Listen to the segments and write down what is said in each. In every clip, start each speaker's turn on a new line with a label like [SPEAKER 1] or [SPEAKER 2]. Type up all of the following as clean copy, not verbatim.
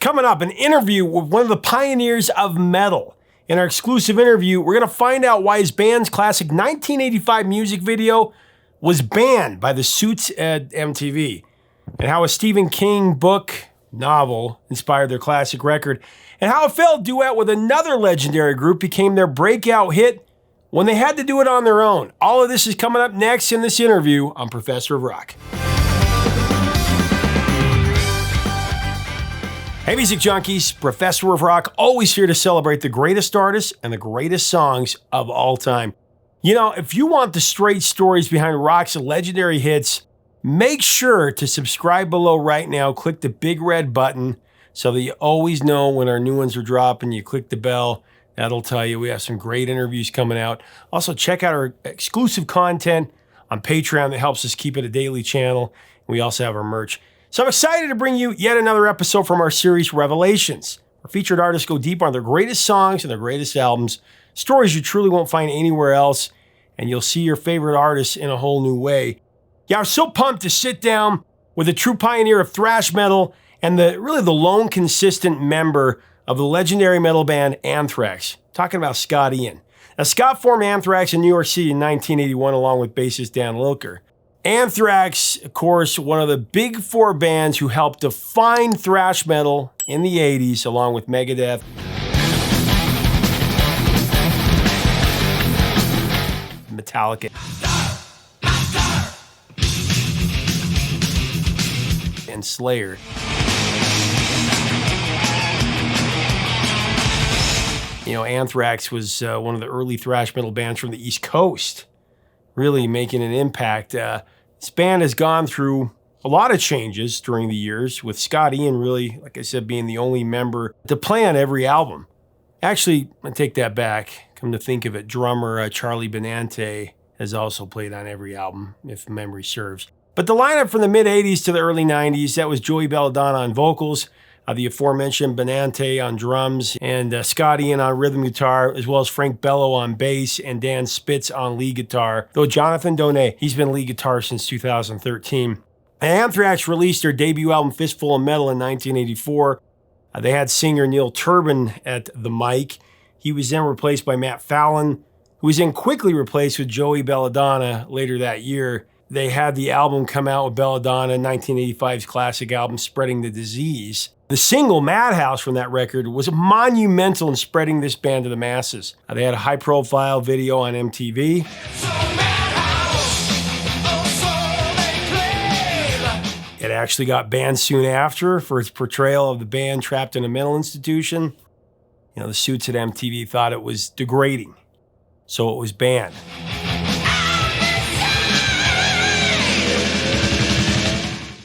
[SPEAKER 1] Coming up, an interview with one of the pioneers of metal. In our exclusive interview, we're going to find out why his band's classic 1985 music video was banned by the Suits at MTV, and how a Stephen King book, novel, inspired their classic record, and how a failed duet with another legendary group became their breakout hit when they had to do it on their own. All of this is coming up next in this interview on Professor of Rock. Hey music junkies, Professor of Rock, always here to celebrate the greatest artists and the greatest songs of all time. You know, if you want the straight stories behind rock's legendary hits, make sure to subscribe below right now. Click the big red button so that you always know when our new ones are dropping. You click the bell, that'll tell you we have some great interviews coming out. Also, check out our exclusive content on Patreon that helps us keep it a daily channel. We also have our merch. So I'm excited to bring you yet another episode from our series, Revelations. Our featured artists go deep on their greatest songs and their greatest albums, stories you truly won't find anywhere else, and you'll see your favorite artists in a whole new way. Yeah, I'm so pumped to sit down with a true pioneer of thrash metal and the lone consistent member of the legendary metal band Anthrax, talking about Scott Ian. Now, Scott formed Anthrax in New York City in 1981 along with bassist Dan Lilker. Anthrax, of course, one of the big four bands who helped define thrash metal in the 80s, along with Megadeth, Metallica, and Slayer. You know, Anthrax was one of the early thrash metal bands from the East Coast, really making an impact. This band has gone through a lot of changes during the years, with Scott Ian really, like I said, being the only member to play on every album. Actually, I take that back. Come to think of it, drummer Charlie Benante has also played on every album, if memory serves. But the lineup from the mid-'80s to the early '90s, that was Joey Belladonna on vocals, the aforementioned Benante on drums, and Scott Ian on rhythm guitar, as well as Frank Bello on bass and Dan Spitz on lead guitar. Though Jonathan Donay, he's been lead guitar since 2013. Anthrax released their debut album Fistful of Metal in 1984. They had singer Neil Turbin at the mic. He was then replaced by Matt Fallon, who was then quickly replaced with Joey Belladonna later that year. They had the album come out with Belladonna, 1985's classic album Spreading the Disease. The single Madhouse from that record was monumental in spreading this band to the masses. They had a high-profile video on MTV. It actually got banned soon after for its portrayal of the band trapped in a mental institution. You know, the Suits at MTV thought it was degrading, so it was banned.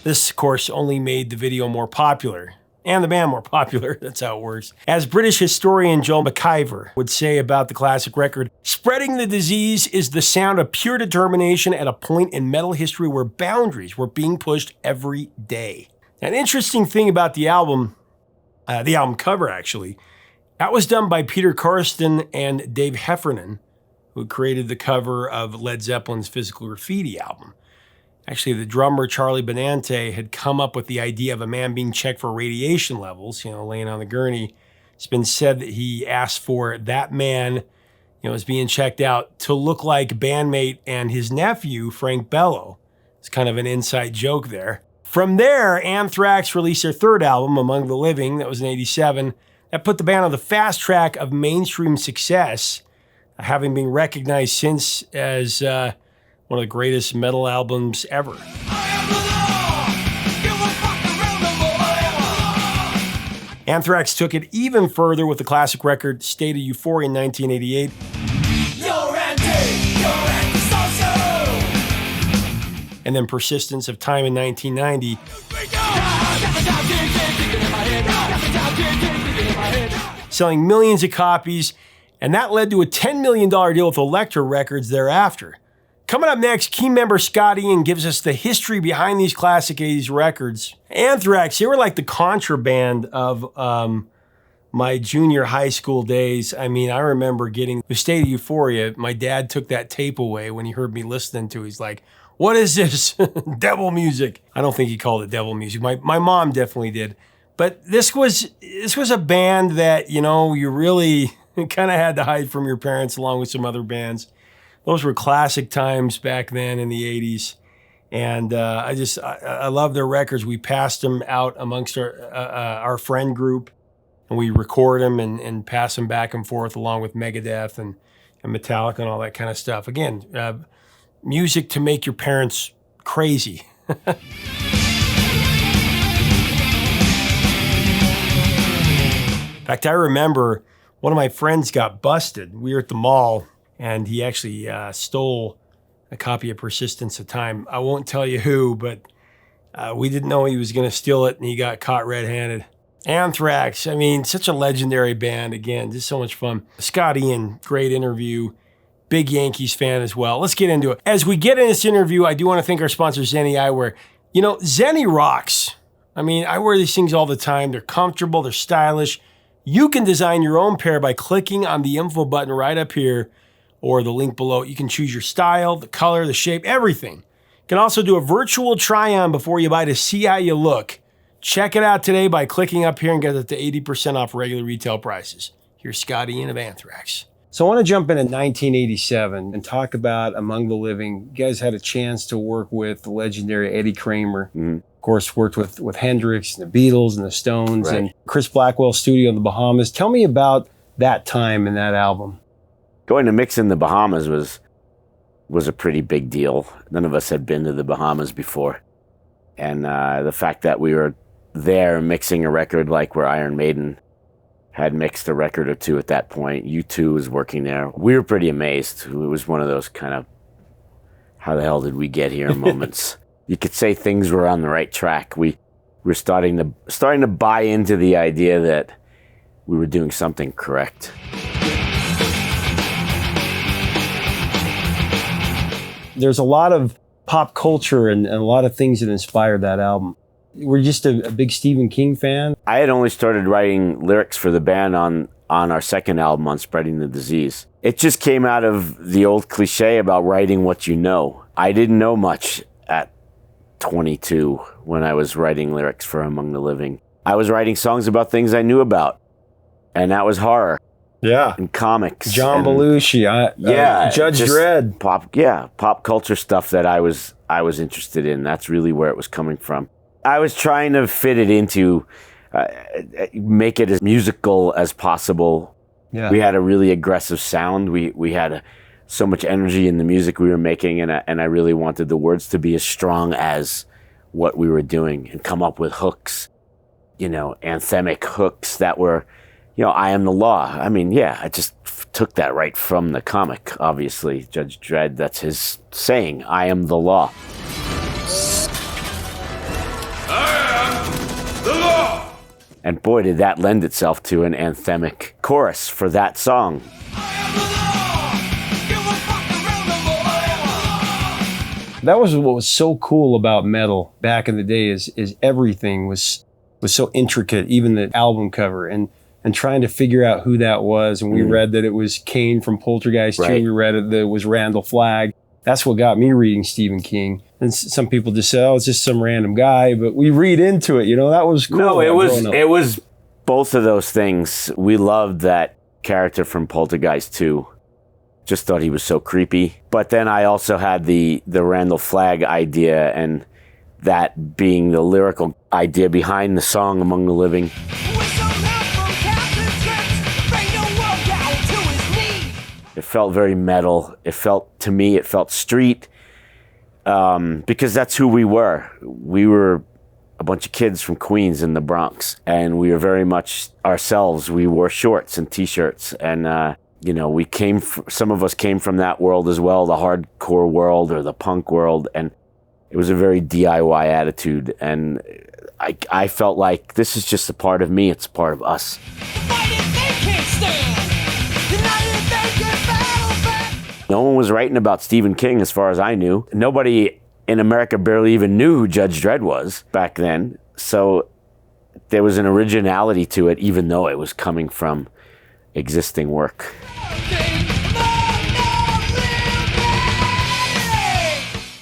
[SPEAKER 1] This, of course, only made the video more popular, and the band more popular. That's how it works. As British historian Joel McIver would say about the classic record, Spreading the Disease is the sound of pure determination at a point in metal history where boundaries were being pushed every day. An interesting thing about the album cover actually, that was done by Peter Karsten and Dave Heffernan, who created the cover of Led Zeppelin's Physical Graffiti album. Actually, the drummer, Charlie Benante, had come up with the idea of a man being checked for radiation levels, laying on the gurney. It's been said that he asked for that man, as being checked out, to look like bandmate and his nephew, Frank Bello. It's kind of an inside joke there. From there, Anthrax released their third album, Among the Living, that was in '87. That put the band on the fast track of mainstream success, having been recognized since as one of the greatest metal albums ever. Anthrax took it even further with the classic record State of Euphoria in 1988. And then Persistence of Time in 1990. Selling millions of copies, and that led to a $10 million deal with Elektra Records thereafter. Coming up next, key member Scott Ian gives us the history behind these classic 80s records. Anthrax, they were like the contraband of my junior high school days. I mean, I remember getting the State of Euphoria. My dad took that tape away when he heard me listening to it. He's like, "What is this? Devil music." I don't think he called it devil music. My mom definitely did. But this was a band that, you really kind of had to hide from your parents along with some other bands. Those were classic times back then in the 80s. And I love their records. We passed them out amongst our friend group, and we record them and pass them back and forth along with Megadeth and Metallica and all that kind of stuff. Again, music to make your parents crazy. In fact, I remember one of my friends got busted. We were at the mall, and he actually stole a copy of Persistence of Time. I won't tell you who, but we didn't know he was going to steal it, and he got caught red-handed. Anthrax, I mean, such a legendary band. Again, just so much fun. Scott Ian, great interview. Big Yankees fan as well. Let's get into it. As we get in this interview, I do want to thank our sponsor, Zenni Eyewear. Zenni rocks. I mean, I wear these things all the time. They're comfortable, they're stylish. You can design your own pair by clicking on the info button right up here or the link below. You can choose your style, the color, the shape, everything. You can also do a virtual try-on before you buy to see how you look. Check it out today by clicking up here and get it to 80% off regular retail prices. Here's Scott Ian of Anthrax. So I want to jump into 1987 and talk about Among the Living. You guys had a chance to work with the legendary Eddie Kramer. Mm-hmm. Of course, worked with Hendrix and the Beatles and the Stones, right, and Chris Blackwell's studio in the Bahamas. Tell me about that time and that album.
[SPEAKER 2] Going to mix in the Bahamas was a pretty big deal. None of us had been to the Bahamas before. And the fact that we were there mixing a record like where Iron Maiden had mixed a record or two at that point. U2 was working there. We were pretty amazed. It was one of those kind of, how the hell did we get here moments. You could say things were on the right track. We were starting to buy into the idea that we were doing something correct.
[SPEAKER 1] There's a lot of pop culture and a lot of things that inspired that album. Were you just a big Stephen King fan?
[SPEAKER 2] I had only started writing lyrics for the band on our second album, on Spreading the Disease. It just came out of the old cliche about writing what you know. I didn't know much at 22 when I was writing lyrics for Among the Living. I was writing songs about things I knew about, and that was horror.
[SPEAKER 1] Yeah.
[SPEAKER 2] And comics.
[SPEAKER 1] John Belushi. Judge Dredd.
[SPEAKER 2] Pop culture stuff that I was interested in. That's really where it was coming from. I was trying to fit it into, make it as musical as possible. Yeah. We had a really aggressive sound. We had so much energy in the music we were making, and I really wanted the words to be as strong as what we were doing and come up with hooks, anthemic hooks that were, I am the law. I mean, I just took that right from the comic, obviously. Judge Dredd, that's his saying, I am the law. The law! And boy, did that lend itself to an anthemic chorus for that song.
[SPEAKER 1] That was what was so cool about metal back in the day is everything was so intricate, even the album cover, and trying to figure out who that was. And we read that it was Kane from Poltergeist 2. Right. We read it that it was Randall Flagg. That's what got me reading Stephen King. And some people just say, it's just some random guy, but we read into it. That was cool.
[SPEAKER 2] No, it was both of those things. We loved that character from Poltergeist 2. Just thought he was so creepy. But then I also had the Randall Flagg idea, and that being the lyrical idea behind the song Among the Living. It felt very metal. To me, it felt street, because that's who we were. We were a bunch of kids from Queens in the Bronx, and we were very much ourselves. We wore shorts and T-shirts, and some of us came from that world as well, the hardcore world or the punk world, and it was a very DIY attitude, and I felt like this is just a part of me. It's a part of us. No one was writing about Stephen King as far as I knew. Nobody in America barely even knew who Judge Dredd was back then. So there was an originality to it, even though it was coming from existing work.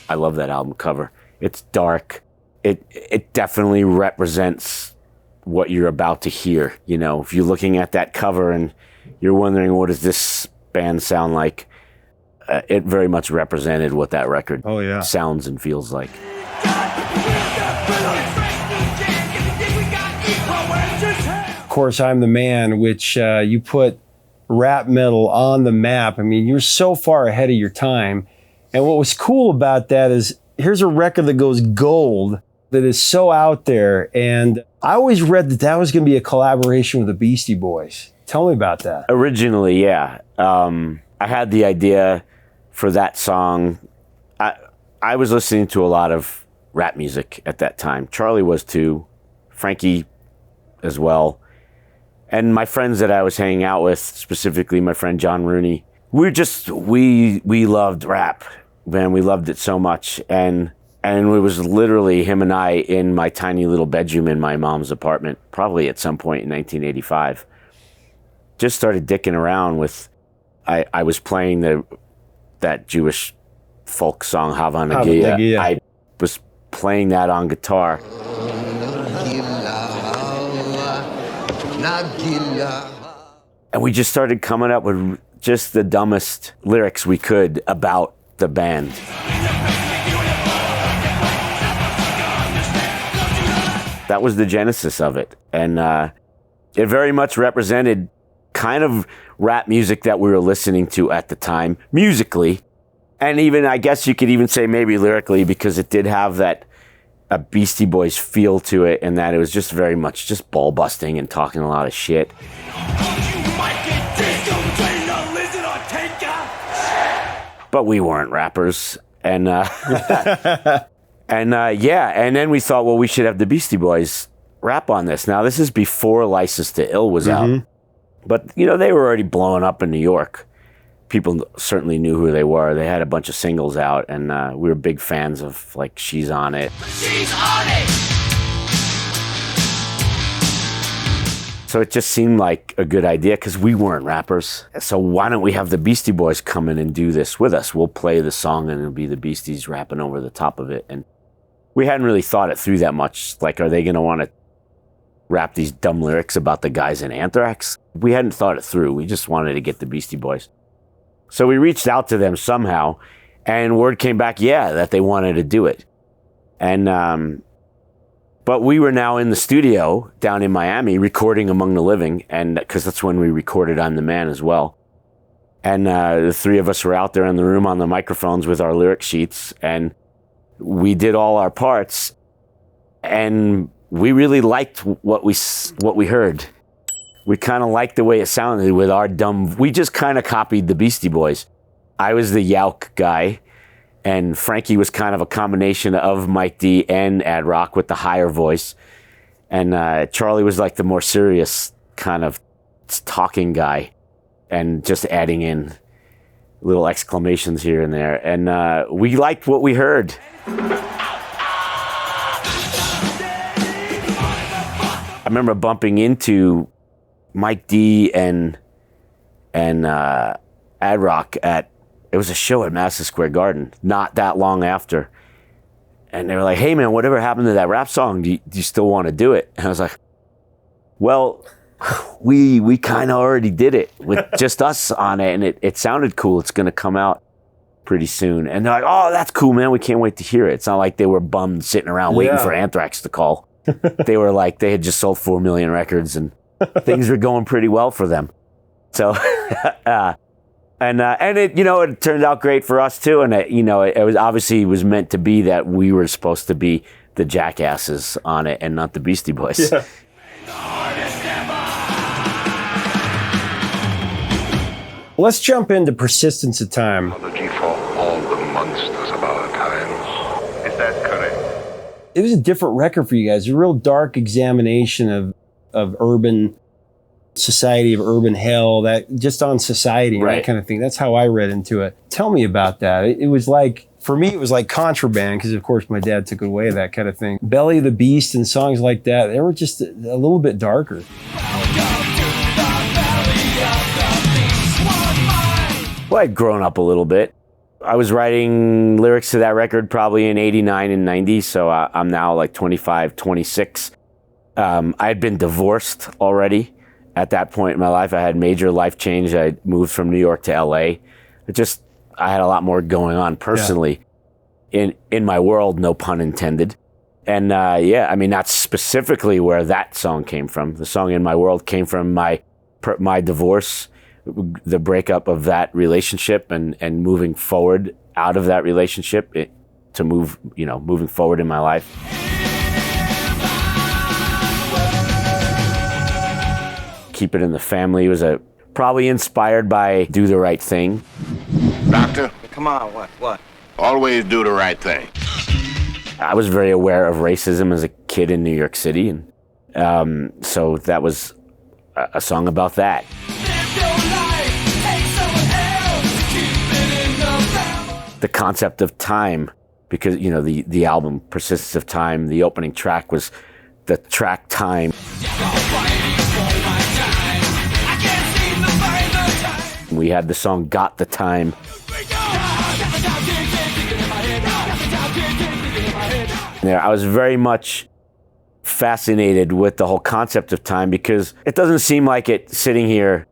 [SPEAKER 2] I love that album cover. It's dark. It definitely represents what you're about to hear. You know, if you're looking at that cover and you're wondering, what does this band sound like? It very much represented what that record sounds and feels like.
[SPEAKER 1] Of course, I'm the Man, which you put rap metal on the map. I mean, you're so far ahead of your time. And what was cool about that is here's a record that goes gold that is so out there. And I always read that was going to be a collaboration with the Beastie Boys. Tell me about that.
[SPEAKER 2] Originally, yeah. I had the idea for that song. I was listening to a lot of rap music at that time. Charlie was too. Frankie as well. And my friends that I was hanging out with, specifically my friend John Rooney, we loved rap, man. We loved it so much. And it was literally him and I in my tiny little bedroom in my mom's apartment, probably at some point in 1985. Just started dicking around with, I was playing that Jewish folk song, Hava Nagia. I was playing that on guitar. And we just started coming up with just the dumbest lyrics we could about the band. That was the genesis of it. And it very much represented kind of rap music that we were listening to at the time, musically. And even, I guess you could even say maybe lyrically, because it did have that a Beastie Boys feel to it, and that it was just very much just ball busting and talking a lot of shit. But we weren't rappers, and and then we thought, well, we should have the Beastie Boys rap on this. Now, this is before License to Ill was out, but they were already blowing up in New York. People certainly knew who they were. They had a bunch of singles out, and we were big fans of, like, She's On It. She's on it! So it just seemed like a good idea, because we weren't rappers. So why don't we have the Beastie Boys come in and do this with us? We'll play the song, and it'll be the Beasties rapping over the top of it. And we hadn't really thought it through that much. Like, are they going to want to rap these dumb lyrics about the guys in Anthrax? We hadn't thought it through. We just wanted to get the Beastie Boys. So we reached out to them somehow, and word came back, that they wanted to do it. And but we were now in the studio down in Miami recording Among the Living, and because that's when we recorded I'm the Man as well. And the three of us were out there in the room on the microphones with our lyric sheets, and we did all our parts, and we really liked what we heard. We kind of liked the way it sounded with our we just kind of copied the Beastie Boys. I was the Yauk guy, and Frankie was kind of a combination of Mike D and Ad Rock with the higher voice. And Charlie was like the more serious kind of talking guy, and just adding in little exclamations here and there. And we liked what we heard. I remember bumping into Mike D and Ad Rock it was a show at Madison Square Garden not that long after, and they were like, "Hey man, whatever happened to that rap song? Do you still want to do it?" And I was like, "Well, we kind of already did it with just us on it, and it sounded cool. It's gonna come out pretty soon." And they're like, "Oh, that's cool, man. We can't wait to hear it." It's not like they were bummed sitting around waiting for Anthrax to call. They were like, they had just sold 4 million records, and things were going pretty well for them. So, and it, it turned out great for us too. And it was obviously meant to be that we were supposed to be the jackasses on it and not the Beastie Boys. Yeah.
[SPEAKER 1] Let's jump into Persistence of Time.
[SPEAKER 3] Apology for all the monsters of our times. Is that correct?
[SPEAKER 1] It was a different record for you guys. A real dark examination of urban society, of urban hell, that just on society and that kind of thing. That's how I read into it. Tell me about that. It was like, for me, it was like Contraband, because of course my dad took away that kind of thing. Belly of the Beast and songs like that, they were just a little bit darker.
[SPEAKER 2] Well, I'd grown up a little bit. I was writing lyrics to that record probably in 89 and 90, so I'm now like 25, 26. I had been divorced already at that point in my life. I had major life change. I moved from New York to LA. I had a lot more going on personally in my world, no pun intended. And I mean, that's specifically where that song came from. The song In My World came from my divorce, the breakup of that relationship, and moving forward out of that relationship to moving forward in my life. Keep It in the Family was probably inspired by Do the Right Thing.
[SPEAKER 4] Doctor?
[SPEAKER 5] Come on, what?
[SPEAKER 4] Always do the right thing.
[SPEAKER 2] I was very aware of racism as a kid in New York City, and so that was a song about that. The concept of time, because the album Persistence of Time, the opening track was the track Time. We had the song Got the Time. There, I was very much fascinated with the whole concept of time, because it doesn't seem like it sitting here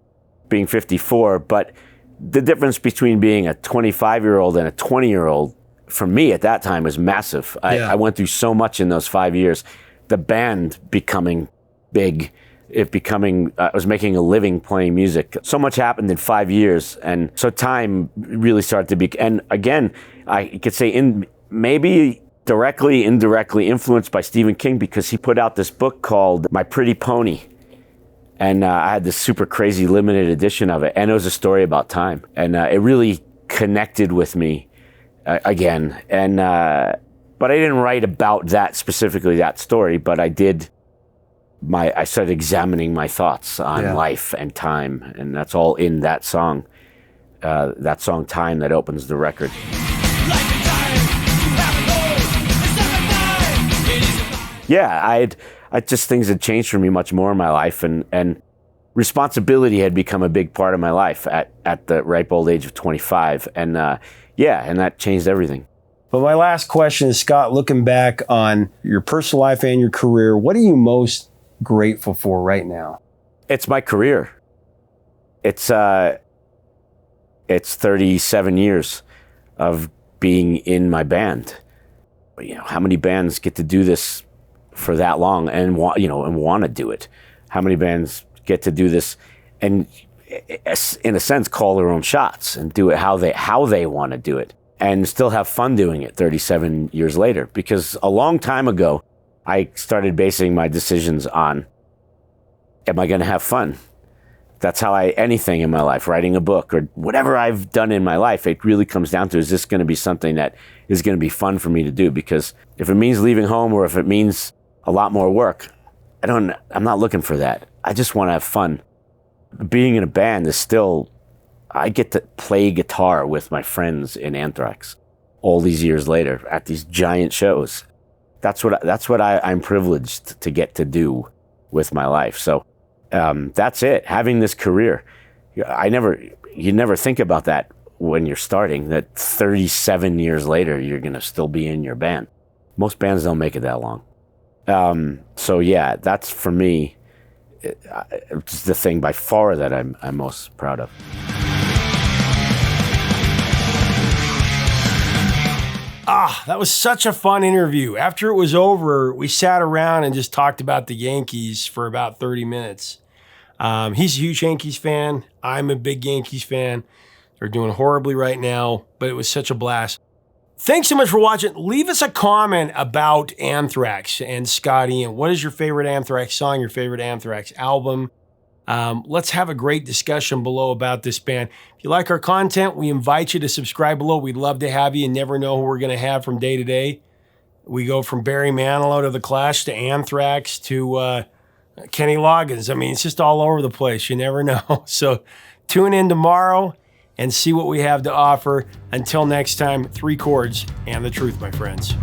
[SPEAKER 2] being 54, but the difference between being a 25-year-old and a 20-year-old for me at that time was massive. I went through so much in those 5 years. The band becoming big, I was making a living playing music. So much happened in 5 years, and so time really started to be. And again, I could say maybe directly, indirectly influenced by Stephen King, because he put out this book called My Pretty Pony. And I had this super crazy limited edition of it. And it was a story about time. And it really connected with me again. And but I didn't write about that specifically, that story. But I did. I started examining my thoughts on life and time. And that's all in that song. That song Time that opens the record. Yeah, things had changed for me much more in my life, and responsibility had become a big part of my life at the ripe old age of 25, and that changed everything.
[SPEAKER 1] But my last question is, Scott, looking back on your personal life and your career, what are you most grateful for right now?
[SPEAKER 2] It's my career. It's 37 years of being in my band. How many bands get to do this for that long and want to do it? How many bands get to do this and, in a sense, call their own shots and do it how they want to do it and still have fun doing it 37 years later? Because a long time ago, I started basing my decisions on, am I going to have fun? That's how anything in my life, writing a book or whatever I've done in my life, it really comes down to, is this going to be something that is going to be fun for me to do? Because if it means leaving home or if it means a lot more work, I'm not looking for that. I just want to have fun. Being in a band is still, I get to play guitar with my friends in Anthrax all these years later at these giant shows. That's what I'm privileged to get to do with my life. So that's it. Having this career, you never think about that when you're starting, that 37 years later, you're going to still be in your band. Most bands don't make it that long. So yeah, that's for me, it's the thing by far that I'm most proud of.
[SPEAKER 1] That was such a fun interview. After it was over, we sat around and just talked about the Yankees for about 30 minutes. He's a huge Yankees fan. I'm a big Yankees fan. They're doing horribly right now, but it was such a blast. Thanks so much for watching. Leave us a comment about Anthrax and Scotty, and what is your favorite Anthrax song, your favorite Anthrax album? Let's have a great discussion below about this band. If you like our content, we invite you to subscribe below. We'd love to have you. You never know who we're going to have from day to day. We go from Barry Manilow to The Clash to Anthrax to Kenny Loggins. I mean, it's just all over the place. You never know. So tune in tomorrow and see what we have to offer. Until next time, 3 chords and the truth, my friends.